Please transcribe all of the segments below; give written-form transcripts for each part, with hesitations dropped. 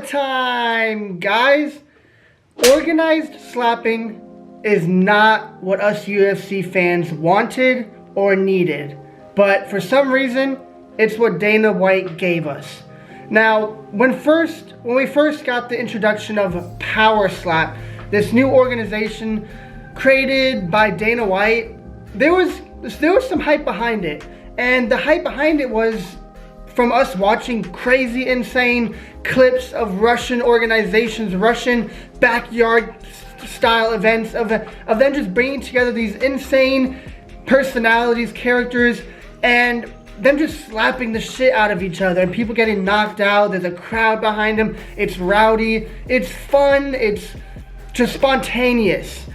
time, guys. Organized slapping is not what us UFC fans wanted or needed, but for some reason, it's what Dana White gave us. Now, when we first got the introduction of Powerslap, this new organization created by Dana White, there was some hype behind it, and the hype behind it was from us watching crazy, insane clips of Russian organizations, Russian backyard style events, of them just bringing together these insane personalities, characters, and them just slapping the shit out of each other, and people getting knocked out. There's a crowd behind them. It's rowdy, it's fun, it's just spontaneous.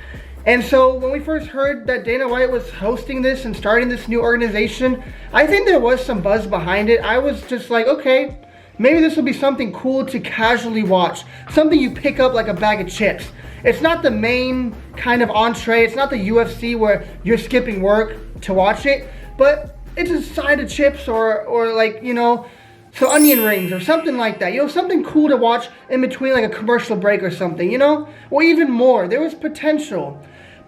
And so when we first heard that Dana White was hosting this and starting this new organization, I think there was some buzz behind it. I was just like, okay, maybe this will be something cool to casually watch. Something you pick up like a bag of chips. It's not the main kind of entree. It's not the UFC where you're skipping work to watch it. But it's a side of chips or like, you know, some onion rings or something like that. You know, something cool to watch in between like a commercial break or something, you know? Or even more. There was potential.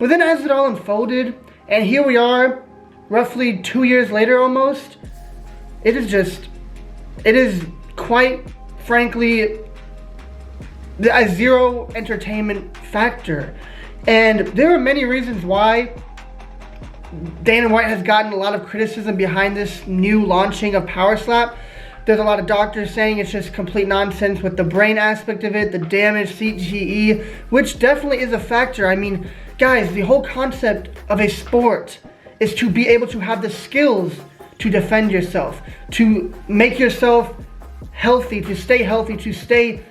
But then as it all unfolded, and here we are, roughly 2 years later almost, it is quite frankly a zero entertainment factor. And there are many reasons why Dana White has gotten a lot of criticism behind this new launching of Powerslap. There's a lot of doctors saying it's just complete nonsense with the brain aspect of it, the damage, CTE, which definitely is a factor. I mean, guys, the whole concept of a sport is to be able to have the skills to defend yourself, to make yourself healthy, to stay,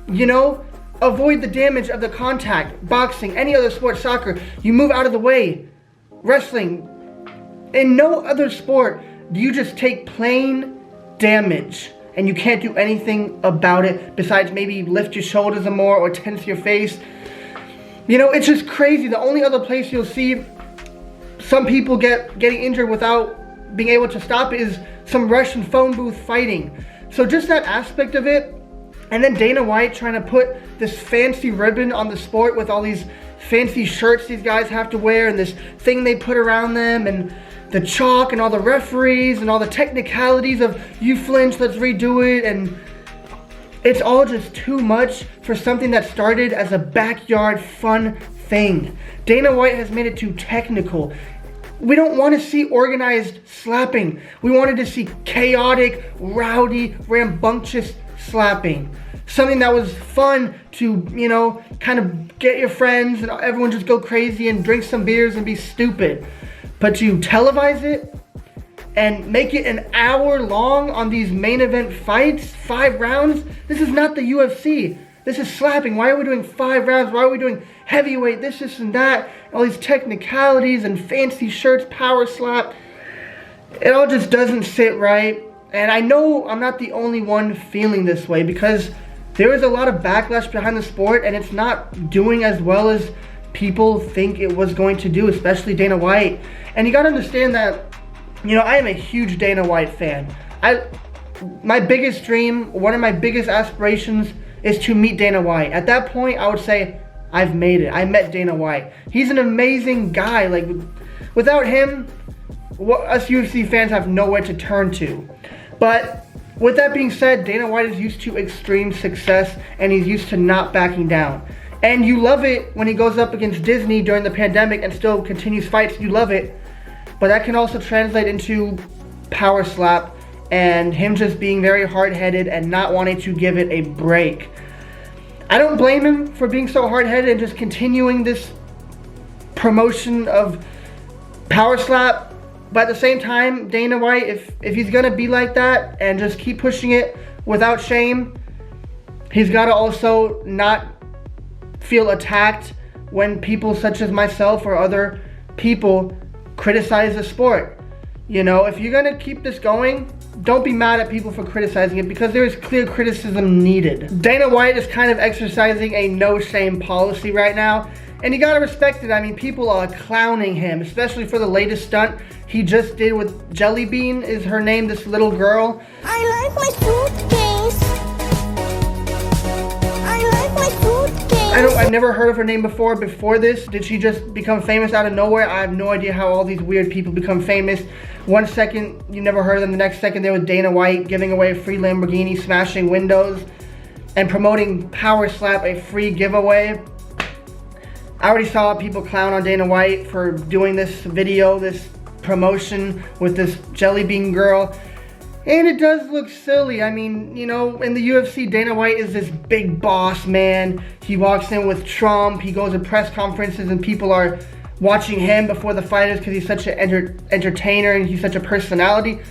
you know, avoid the damage of the contact. Boxing, any other sport, soccer, you move out of the way. Wrestling, in no other sport do you just take plain damage and you can't do anything about it besides maybe lift your shoulders some more or tense your face. You know, it's just crazy. The only other place you'll see some people getting injured without being able to stop it is some Russian phone booth fighting. So just that aspect of it, and then Dana White trying to put this fancy ribbon on the sport with all these fancy shirts these guys have to wear and this thing they put around them and the chalk and all the referees and all the technicalities of you flinch, let's redo it, and it's all just too much for something that started as a backyard fun thing. Dana White has made it too technical. We don't want to see organized slapping. We wanted to see chaotic, rowdy, rambunctious slapping. Something that was fun to, you know, kind of get your friends and everyone just go crazy and drink some beers and be stupid. But to televise it and make it an hour long on these main event fights, 5 rounds, this is not the UFC. This is slapping. Why are we doing 5 rounds? Why are we doing heavyweight, this and that, all these technicalities and fancy shirts, Powerslap? It all just doesn't sit right. And I know I'm not the only one feeling this way because there is a lot of backlash behind the sport and it's not doing as well as people think it was going to do, especially Dana White. And you gotta understand that, you know, I am a huge Dana White fan. My biggest dream, one of my biggest aspirations is to meet Dana White. At that point, I would say, I've made it. I met Dana White. He's an amazing guy. Like, without him, us UFC fans have nowhere to turn to. But with that being said, Dana White is used to extreme success and he's used to not backing down. And you love it when he goes up against Disney during the pandemic and still continues fights. You love it. But that can also translate into Powerslap and him just being very hard-headed and not wanting to give it a break. I don't blame him for being so hard-headed and just continuing this promotion of Powerslap. But at the same time, Dana White, if he's gonna be like that and just keep pushing it without shame, he's gotta also not feel attacked when people such as myself or other people criticize the sport. You know, if you're gonna keep this going, don't be mad at people for criticizing it because there is clear criticism needed. Dana White is kind of exercising a no-shame policy right now, and you gotta respect it. I mean, people are clowning him, especially for the latest stunt he just did with Jelly Bean, is her name, this little girl. I like my suitcase. I've never heard of her name before this. Did she just become famous out of nowhere? I have no idea how all these weird people become famous. One second, you never heard of them. The next second, they were Dana White giving away a free Lamborghini, smashing windows, and promoting Powerslap, a free giveaway. I already saw people clown on Dana White for doing this video, this promotion with this jelly bean girl. And it does look silly. I mean, you know, in the UFC, Dana White is this big boss man. He walks in with Trump. He goes to press conferences and people are watching him before the fighters because he's such an entertainer and he's such a personality.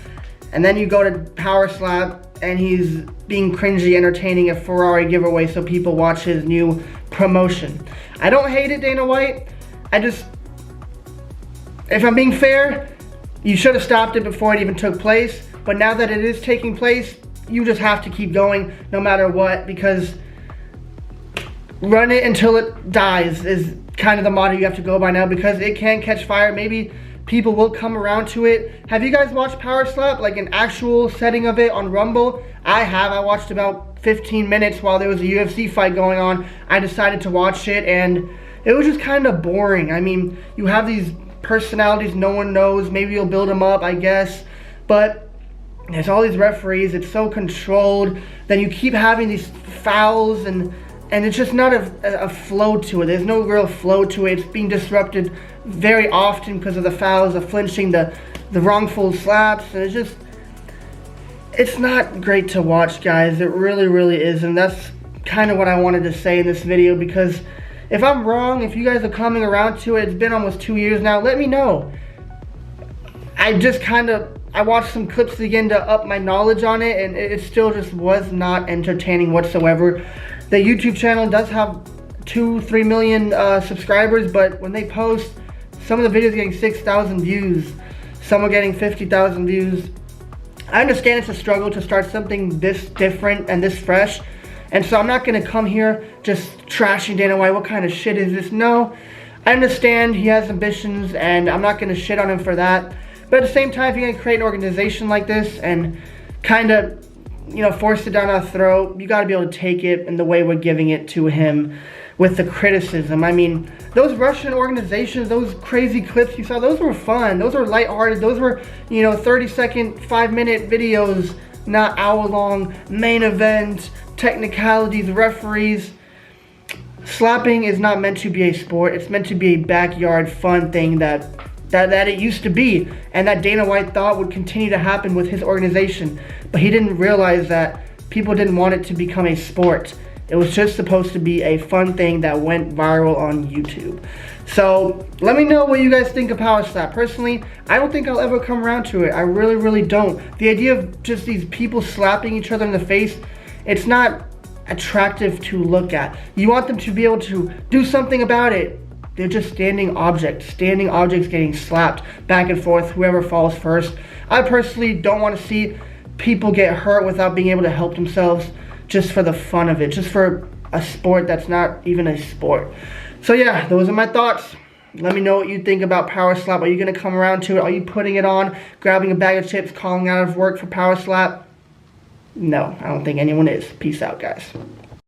And then you go to Powerslap and he's being cringy, entertaining a Ferrari giveaway so people watch his new promotion. I don't hate it, Dana White. If I'm being fair, you should have stopped it before it even took place. But now that it is taking place, you just have to keep going no matter what, because run it until it dies is kind of the motto you have to go by now, because it can catch fire. Maybe people will come around to it. Have you guys watched Powerslap, like an actual setting of it on Rumble? I have. I watched about 15 minutes while there was a UFC fight going on. I decided to watch it and it was just kind of boring. I mean, you have these personalities no one knows. Maybe you'll build them up, I guess. But there's all these referees, it's so controlled. Then you keep having these fouls and it's just not a flow to it. There's no real flow to it. It's being disrupted very often because of the fouls, the flinching, the wrongful slaps. And it's not great to watch, guys. It really, really is. And that's kind of what I wanted to say in this video, because if I'm wrong, if you guys are coming around to it, it's been almost 2 years now, let me know. I watched some clips again to up my knowledge on it, and it still just was not entertaining whatsoever. The YouTube channel does have 2-3 million subscribers, but when they post, some of the videos are getting 6,000 views. Some are getting 50,000 views. I understand it's a struggle to start something this different and this fresh, and so I'm not going to come here just trashing Dana White. What kind of shit is this? No, I understand he has ambitions, and I'm not going to shit on him for that. But at the same time, if you're going to create an organization like this and kind of, you know, force it down our throat, you got to be able to take it in the way we're giving it to him with the criticism. I mean, those Russian organizations, those crazy clips you saw, those were fun. Those were lighthearted. Those were, you know, 30-second, 5-minute videos, not hour-long main event, technicalities, referees. Slapping is not meant to be a sport. It's meant to be a backyard fun thing that it used to be, and that Dana White thought would continue to happen with his organization. But he didn't realize that people didn't want it to become a sport. It was just supposed to be a fun thing that went viral on YouTube. So let me know what you guys think of Powerslap. Personally, I don't think I'll ever come around to it. I really, really don't. The idea of just these people slapping each other in the face, it's not attractive to look at. You want them to be able to do something about it. They're just standing objects getting slapped back and forth, whoever falls first. I personally don't want to see people get hurt without being able to help themselves just for the fun of it, just for a sport that's not even a sport. So yeah, those are my thoughts. Let me know what you think about Powerslap. Are you going to come around to it? Are you putting it on, grabbing a bag of chips, calling out of work for Powerslap? No, I don't think anyone is. Peace out, guys.